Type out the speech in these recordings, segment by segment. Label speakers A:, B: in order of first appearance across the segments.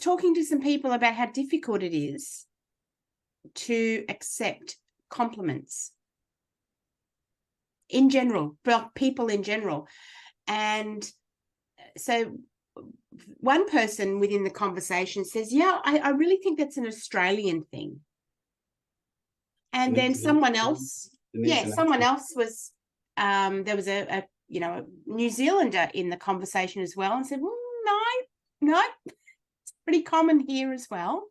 A: talking to some people about how difficult it is to accept compliments in general, people in general. And so one person within the conversation says, yeah, I really think that's an Australian thing. And then someone else was, there was a New Zealander in the conversation as well, and said, well, no, it's pretty common here as well.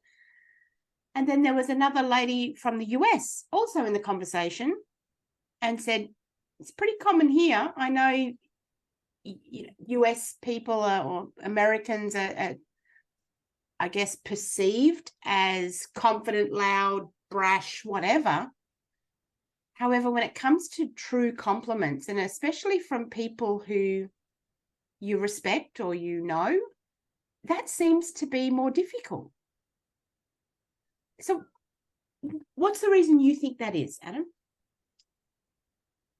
A: And then there was another lady from the US also in the conversation and said, it's pretty common here. I know, US people or Americans are, I guess, perceived as confident, loud, brash, whatever. However, when it comes to true compliments, and especially from people who you respect or that seems to be more difficult. So what's the reason you think that is, Adam?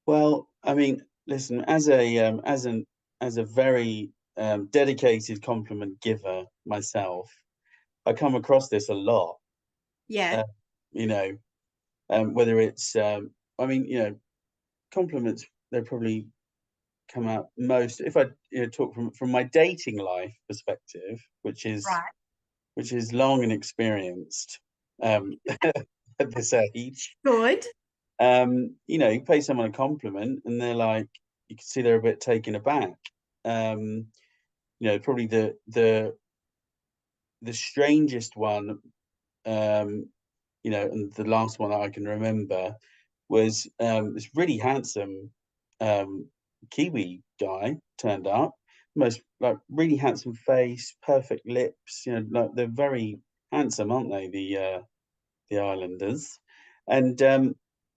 B: Well, I mean, listen, as a very dedicated compliment giver myself, I come across this a lot.
A: Yeah.
B: Whether it's compliments, they probably come out most, if I talk from my dating life perspective, which is long and experienced at this age.
A: Good.
B: You pay someone a compliment and they're like, you can see they're a bit taken aback. Probably the strangest one, and the last one that I can remember was this really handsome Kiwi guy turned up, most really handsome face, perfect lips. They're very handsome, aren't they? The Islanders, and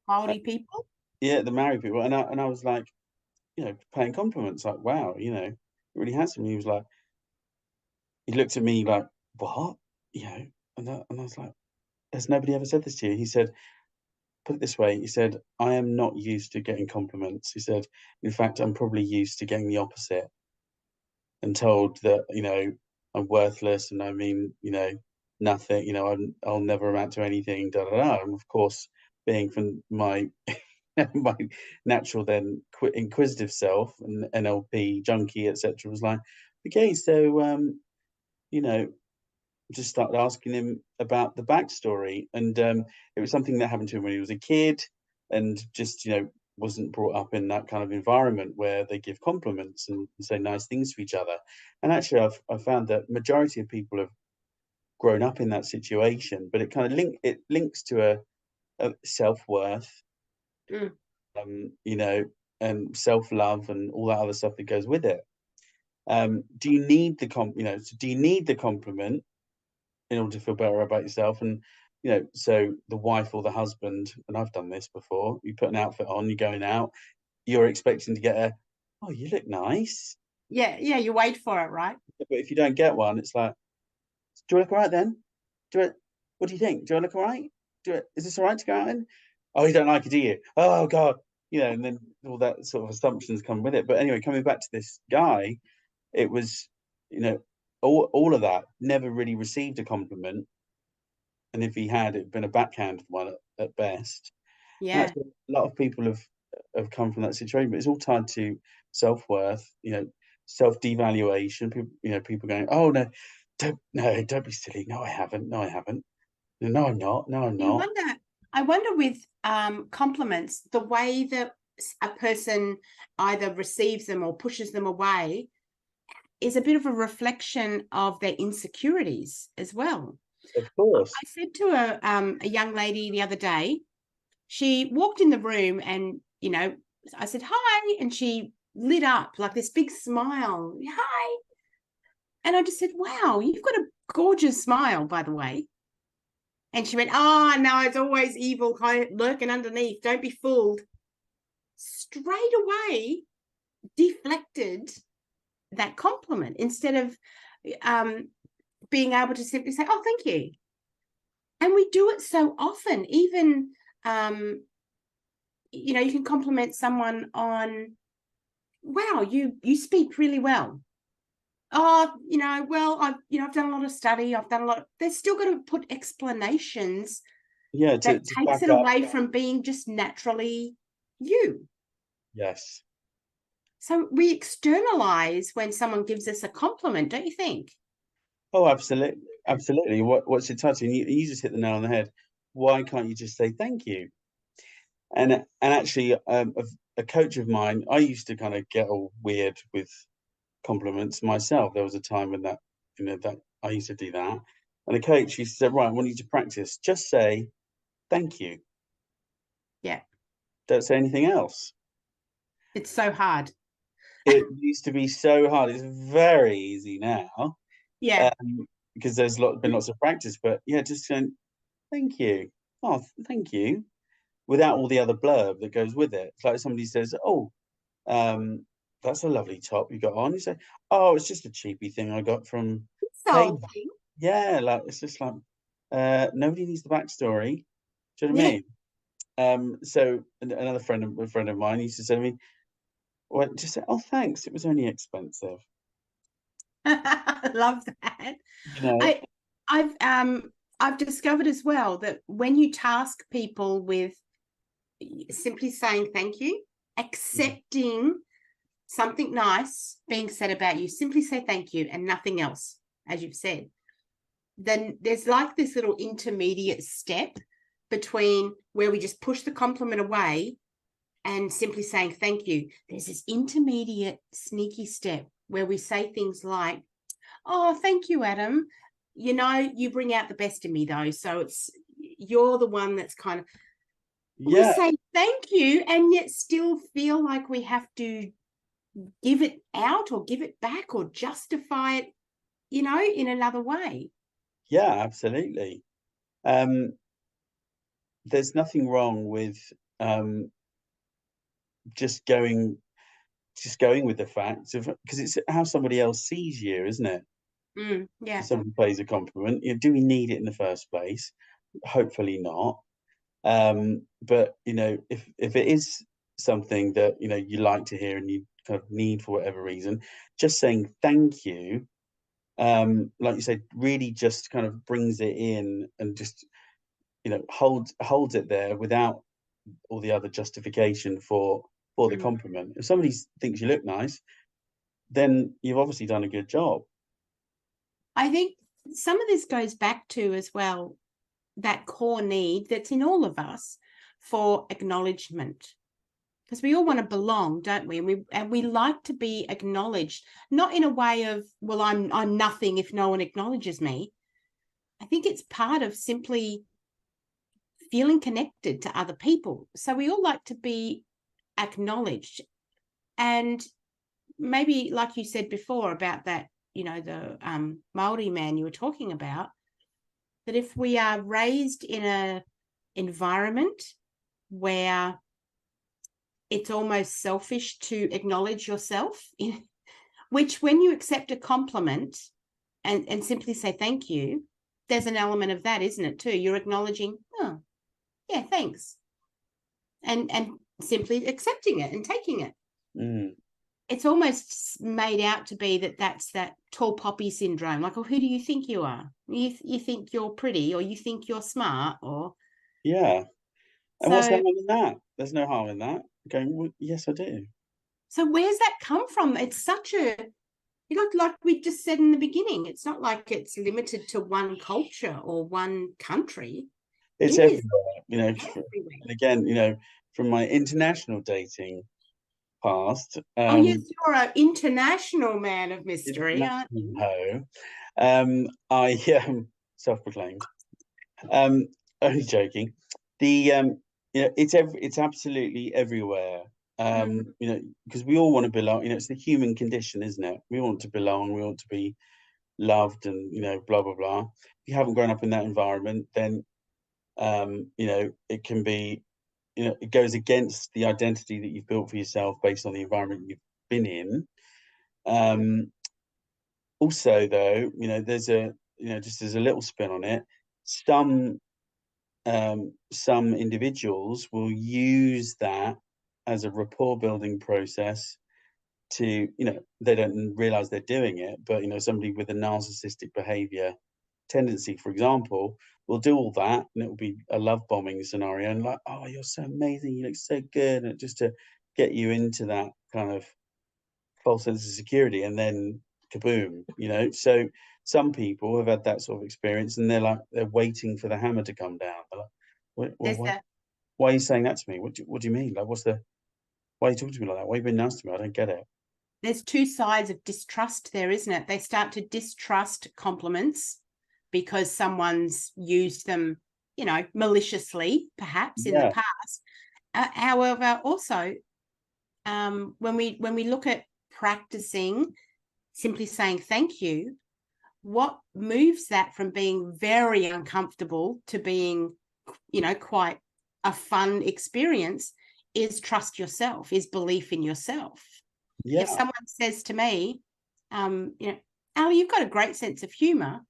A: Maori people.
B: Yeah, the Maori people, and I was like, paying compliments, like, wow, really handsome. He was like, he looked at me like, what, and I was like, has nobody ever said this to you? He said, put it this way, he said, I am not used to getting compliments. He said, in fact, I'm probably used to getting the opposite and told that, I'm worthless and I mean, nothing, I'll never amount to anything, da da da. And of course, being from my my natural then inquisitive self and NLP junkie, etc., was like, okay, so just started asking him about the backstory, and it was something that happened to him when he was a kid, and just wasn't brought up in that kind of environment where they give compliments and say nice things to each other. And actually, I've found that majority of people have grown up in that situation, but it kind of links to a self-worth, and self-love and all that other stuff that goes with it. Do you need the compliment in order to feel better about yourself? And so the wife or the husband, and I've done this before, you put an outfit on, you're going out, you're expecting to get oh, you look nice.
A: Yeah, you wait for it, right?
B: But if you don't get one, it's like, do I look all right then? What do you think? Do I look all right? Is this all right to go out in? Oh, you don't like it, do you? Oh God. And then all that sort of assumptions come with it. But anyway, coming back to this guy, it was, all of that, never really received a compliment. And if he had, it'd been a backhanded one at best.
A: Yeah.
B: A lot of people have come from that situation, but it's all tied to self-worth, self-devaluation. People going, oh no, don't be silly. No, I haven't. No, I'm not. No, I'm not.
A: I wonder with compliments, the way that a person either receives them or pushes them away is a bit of a reflection of their insecurities as well.
B: Of course.
A: I said to a young lady the other day, she walked in the room and, I said, hi, and she lit up like this big smile. Hi. And I just said, wow, you've got a gorgeous smile, by the way. And she went, oh, no, it's always evil lurking underneath. Don't be fooled. Straight away deflected that compliment instead of being able to simply say, oh, thank you. And we do it so often. Even, you can compliment someone on, wow, you speak really well. oh, well, I've done a lot of study, I've done a lot. They're still got to put explanations
B: Yeah,
A: that
B: to
A: takes
B: back
A: it
B: up.
A: away from being just naturally you.
B: Yes.
A: So we externalize when someone gives us a compliment, don't you think?
B: Oh, absolutely, absolutely. What's it touching? You just hit the nail on the head. Why can't you just say thank you? And actually, a coach of mine, I used to kind of get all weird with compliments myself. There was a time when that I used to do that. And a coach used to say, right, I want you to practice. Just say thank you.
A: Yeah,
B: Don't say anything else.
A: it's so hard.
B: It used to be so hard. It's very easy now,
A: Yeah.
B: because there's been lots of practice. But yeah, just saying thank you. Oh, thank you, without all the other blurb that goes with it. It's like somebody says, "Oh, um, that's a lovely top you got on." You say, "Oh, it's just a cheapy thing I got from
A: So,
B: Taylor." Yeah, like it's just like nobody needs the backstory. Do you know what I
A: yeah.
B: mean? So another friend of mine used to say to me, "Well, just say, oh, thanks. It was only expensive."
A: I love that.
B: You know?
A: I I've discovered as well that when you task people with simply saying thank you,
B: Mm.
A: accepting something nice being said about you, simply say thank you and nothing else, as you've said. Then there's like this little intermediate step between where we just push the compliment away and simply saying thank you. There's this intermediate sneaky step where we say things like, oh, thank you, Adam. You bring out the best in me, though. So you're the one that's kind of, we
B: Yeah,
A: say thank you and yet still feel like we have to give it out or give it back or justify it, in another way.
B: yeah, absolutely. Um, there's nothing wrong with um, just going just going with the facts of, because it's how somebody else sees you, isn't it? If
A: Yeah.
B: somebody pays a compliment, do we need it in the first place? Hopefully not. But if it is something that you like to hear and you kind of need for whatever reason, just saying thank you, like you said, really just kind of brings it in and just holds it there without all the other justification for the
A: Mm.
B: compliment. If somebody thinks you look nice, then you've obviously done a good job.
A: I think some of this goes back to as well that core need that's in all of us for acknowledgement, because we all want to belong, don't we? And we like to be acknowledged, not in a way of, well, I'm nothing if no one acknowledges me. I think it's part of simply feeling connected to other people. So we all like to be acknowledged. And maybe, like you said before about that, the Maori man you were talking about, that if we are raised in a environment where it's almost selfish to acknowledge yourself, which when you accept a compliment and simply say thank you, there's an element of that, isn't it, too? You're acknowledging, oh, yeah, thanks. And simply accepting it and taking it.
B: Mm.
A: It's almost made out to be that's that tall poppy syndrome. Like, oh, who do you think you are? You think you're pretty, or you think you're smart, or
B: Yeah. And what's the
A: so.
B: harm in that? There's no harm in that. Going, well, yes, I do.
A: So where's that come from? It's such a, like we just said in the beginning, it's not like it's limited to one culture or one country.
B: It's
A: It is
B: everywhere,
A: everywhere.
B: and again, from my international dating past,
A: Oh yes, you're an international man of mystery, aren't
B: international
A: you?
B: hoe, I self-proclaimed. Um, Only joking. It's absolutely everywhere.
A: Mm.
B: Because we all want to belong. It's the human condition, isn't it? We want to belong. We want to be loved, and blah blah blah. If you haven't grown up in that environment, then it can be, it goes against the identity that you've built for yourself based on the environment you've been in. Um, Also, though, there's just as a little spin on it, some individuals will use that as a rapport building process to, they don't realize they're doing it, but somebody with a narcissistic behavior tendency, for example, will do all that, and it will be a love bombing scenario, and like, oh, you're so amazing, you look so good, and just to get you into that kind of false sense of security, and then kaboom, So some people have had that sort of experience, and they're waiting for the hammer to come down. They're like, well,
A: There's the
B: why are you saying that to me? What do you mean? Like, why are you talking to me like that? Why are you being nice to me? I don't get it.
A: there's two sides of distrust there, isn't it? They start to distrust compliments because someone's used them, maliciously, perhaps in the
B: Yeah.
A: past. However, also, when we look at practicing simply saying thank you, what moves that from being very uncomfortable to being, quite a fun experience is trust yourself, is belief in yourself. If
B: Yeah.
A: someone says to me, Ali, you've got a great sense of humor.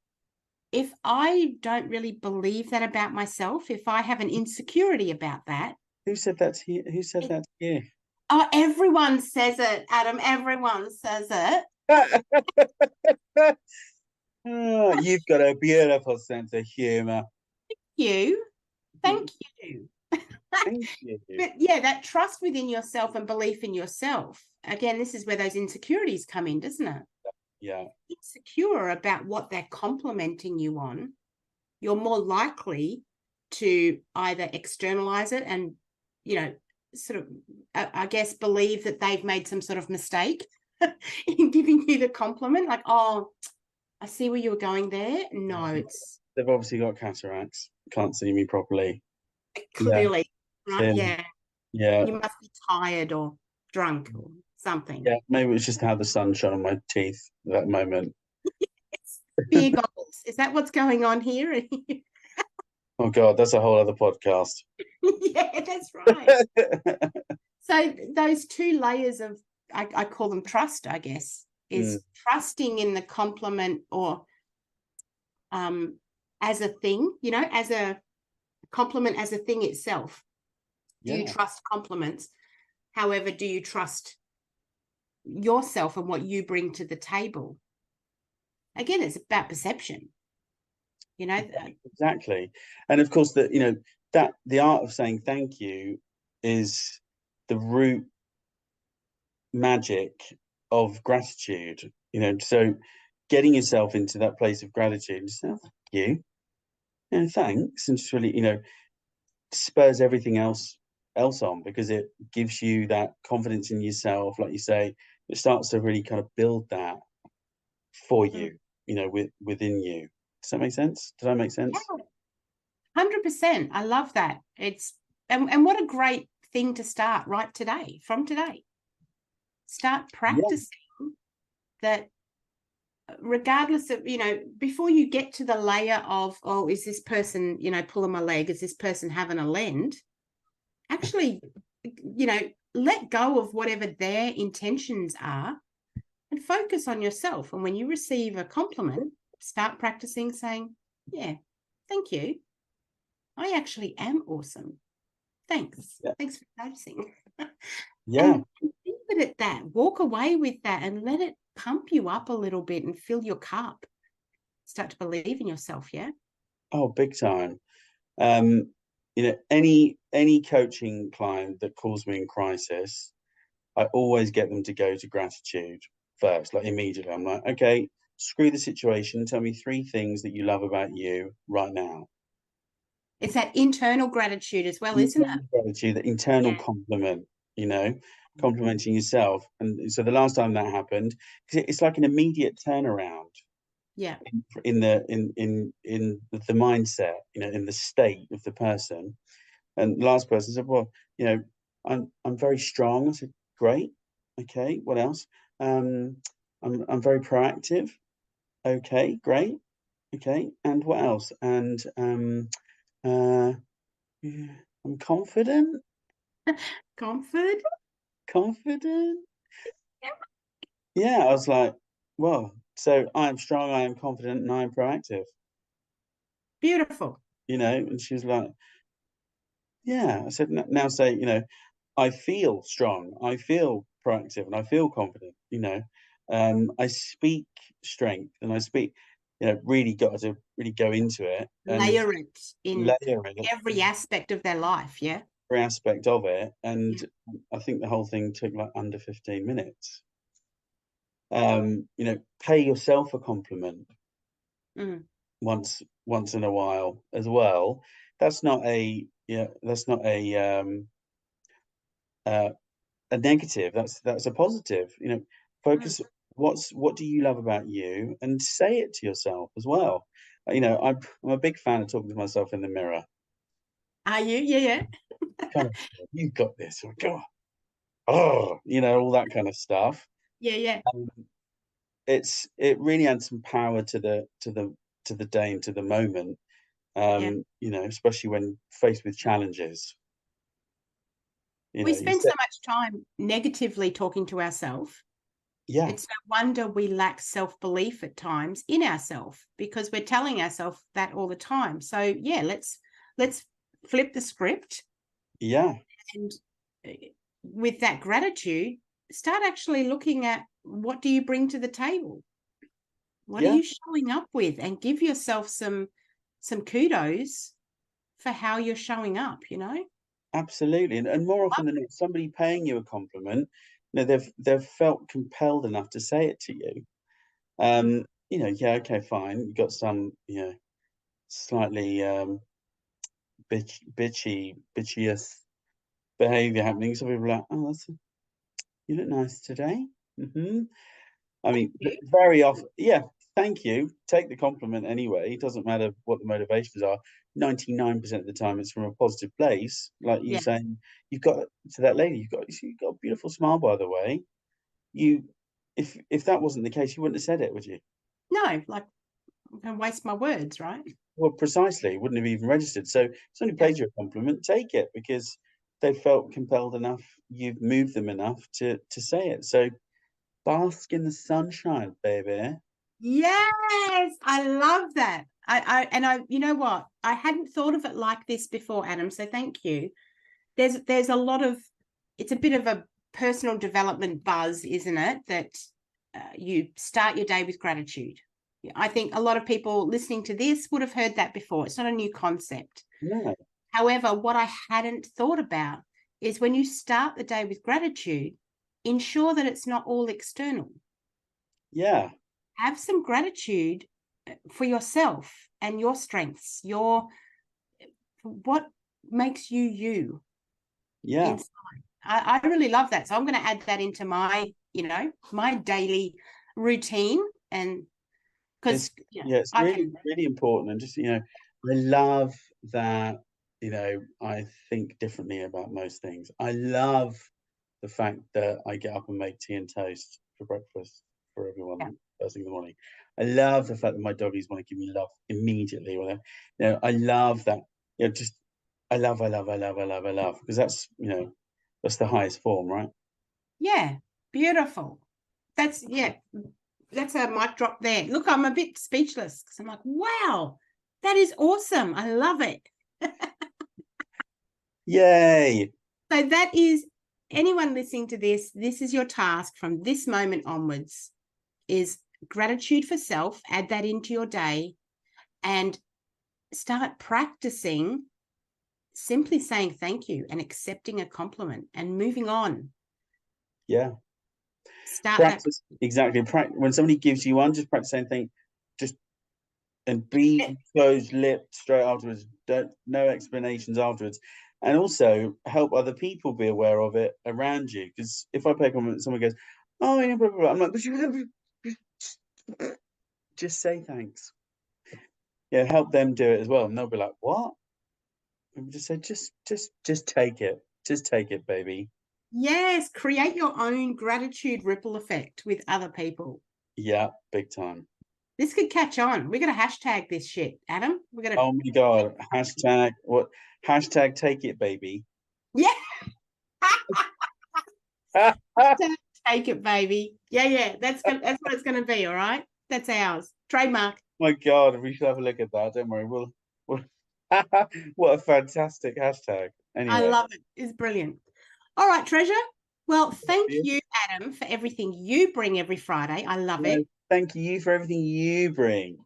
A: If I don't really believe that about myself, if I have an insecurity about that,
B: Who said that to you? Who said that to you?
A: oh, everyone says it, Adam. Everyone says it.
B: Oh, you've got a beautiful sense of humor.
A: You, thank you.
B: Thank you.
A: But yeah, that trust within yourself and belief in yourself. Again, this is where those insecurities come in, doesn't it?
B: Yeah.
A: Insecure about what they're complimenting you on, you're more likely to either externalize it and, sort of, I guess, believe that they've made some sort of mistake in giving you the compliment. Like, oh, I see where you were going there. No, it's
B: They've obviously got cataracts. Can't see me properly. Yeah.
A: clearly, right? Yeah.
B: Yeah.
A: You must be tired or drunk or something.
B: Yeah. Maybe it was just how the sun shone on my teeth at that moment.
A: Beer goggles. Is that what's going on here?
B: Oh God, that's a whole other podcast.
A: Yeah, that's right. So those two layers of, I call them trust, I guess, is trusting in the compliment or as a thing, as a compliment as a thing itself. Do you trust compliments? However, do you trust yourself and what you bring to the table? Again, it's about perception.
B: Exactly. And of course that that the art of saying thank you is the root magic of gratitude. So getting yourself into that place of gratitude and just, oh, thank you. Thanks. And just really, spurs everything else on, because it gives you that confidence in yourself, like you say. It starts to really kind of build that for you, within you. Does that make sense? Does that make sense?
A: Yeah, 100%. I love that. It's and what a great thing to start right today, from today. Start practicing that, regardless of, before you get to the layer of, oh, is this person, pulling my leg? Is this person having a lend? Actually, let go of whatever their intentions are and focus on yourself. And when you receive a compliment, start practicing saying, yeah, thank you. I actually am awesome. Thanks.
B: Yeah.
A: Thanks for noticing.
B: Yeah.
A: And leave it at that. Walk away with that and let it pump you up a little bit and fill your cup. Start to believe in yourself, yeah?
B: Oh, big time. Any coaching client that calls me in crisis, I always get them to go to gratitude first, like immediately. I'm like, okay, screw the situation. Tell me 3 things that you love about you right now.
A: It's that internal gratitude as well, isn't it?
B: Gratitude, the internal compliment, complimenting yourself. And so the last time that happened, because it's like an immediate turnaround.
A: Yeah.
B: In the mindset, in the state of the person. And the last person said, well, I'm very strong. I said, great. Okay, what else? I'm very proactive. Okay, great. Okay, and what else? And yeah, I'm confident.
A: Confident.
B: Yeah, I was like, well, so I am strong, I am confident, and I am proactive.
A: Beautiful.
B: And she was like, yeah. I said, now say, I feel strong, I feel proactive and I feel confident, you know. I speak strength and I speak, you know, really got to really go into it and
A: Layer it in
B: layer it
A: every aspect of their life. Yeah.
B: every aspect of it. And
A: Yeah.
B: I think the whole thing took like under 15 minutes. You know, pay yourself a compliment
A: Mm.
B: once in a while as well. That's not a, yeah, that's not uh, a negative. That's a positive. You know,
A: Mm.
B: focus. What do you love about you, and say it to yourself as well. You know, I'm a big fan of talking to myself in the mirror.
A: Are you? Yeah, yeah.
B: Come on, you got this. Or go on. Oh, you know, all that kind of stuff.
A: Yeah, yeah,
B: Um, it really adds some power to the day and to the moment.
A: yeah.
B: You know, especially when faced with challenges. You
A: We
B: know, you
A: spend
B: said,
A: so much time negatively talking to ourselves.
B: yeah,
A: It's no wonder we lack self-belief at times in ourselves because we're telling ourselves that all the time. So yeah, let's flip the script
B: yeah,
A: and with that gratitude, start actually looking at what do you bring to the table? What are
B: yeah.
A: you showing up with? And give yourself some kudos for how you're showing up, you know?
B: Absolutely, and more often than not, somebody paying you a compliment, you know, they've felt compelled enough to say it to you. You know, yeah, okay, fine. You got some, you know, slightly bitchiest behaviour happening. Some people are like, "Oh, you look nice today." I mean, very often, yeah. Thank you. Take the compliment anyway. It doesn't matter what the motivations are. 99% of the time, it's from a positive place. Like you
A: Yeah.
B: saying, you've got to that lady. You've got a beautiful smile, by the way. You, if that wasn't the case, you wouldn't have said it, would you?
A: No, like I'm gonna waste my words, right?
B: Well, precisely, wouldn't have even registered. So somebody
A: Yeah.
B: paid you a compliment, take it because they felt compelled enough. You've moved them enough to say it. So bask in the sunshine, baby.
A: Yes, I love that. You know what? I hadn't thought of it like this before, Adam. So thank you. There's a lot of, it's a bit of a personal development buzz, isn't it? That you start your day with gratitude. I think a lot of people listening to this would have heard that before. It's not a new concept.
B: No,
A: However, what I hadn't thought about is when you start the day with gratitude, ensure that it's not all external.
B: yeah,
A: Have some gratitude for yourself and your strengths, your what makes you you
B: yeah.
A: inside. I really love that. So I'm going to add that into my, my daily routine. And because,
B: It's yeah, it's
A: I
B: really,
A: can,
B: really important, and just, you know, I love that, you know, I think differently about most things. I love the fact that I get up and make tea and toast for breakfast for
A: yeah,
B: everyone first thing in the morning. I love the fact that my doggies want to give me love immediately, or, you know, I love that, you know, just I love, because that's, you know, that's the highest form, right?
A: yeah, beautiful. Yeah, that's a mic drop there. Look, I'm a bit speechless because I'm like, wow, that is awesome. I love it.
B: Yay!
A: So that is anyone listening to this is your task from this moment onwards is gratitude for self, add that into your day and start practicing simply saying thank you and accepting a compliment and moving on.
B: Yeah.
A: Start that.
B: Practice exactly. When somebody gives you one, just practice saying thing, just and be closed-lipped straight afterwards. Don't no explanations afterwards, and also help other people be aware of it around you. Because if I pay a compliment, someone goes, "Oh, yeah, blah, blah, blah," I'm like, just say thanks. Yeah, help them do it as well, and they'll be like, "What?" And just say, just take it, just take it, baby.
A: Yes, create your own gratitude ripple effect with other people.
B: Yeah, big time.
A: This could catch on. We're going to hashtag this shit, Adam. We're going
B: Oh my god! Hashtag what? Hashtag take it, baby.
A: to, yeah, take it, baby. Yeah, yeah. That's what it's going to be. All right. That's ours. Trademark.
B: My God, we should have a look at that. Don't worry, we'll what a fantastic hashtag.
A: I
B: Anyway,
A: love it. It's brilliant. All right, treasure. Well, thank
B: yeah,
A: you, Adam, for everything you bring every Friday. I love
B: No,
A: it.
B: thank you for everything you bring.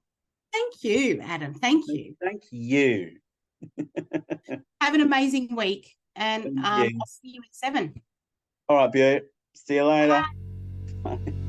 A: Thank you, Adam. Thank you.
B: Thank you.
A: Have an amazing week, and
B: Thank
A: I'll
B: you.
A: see you at 7.
B: All right, Beau. See you later. Bye.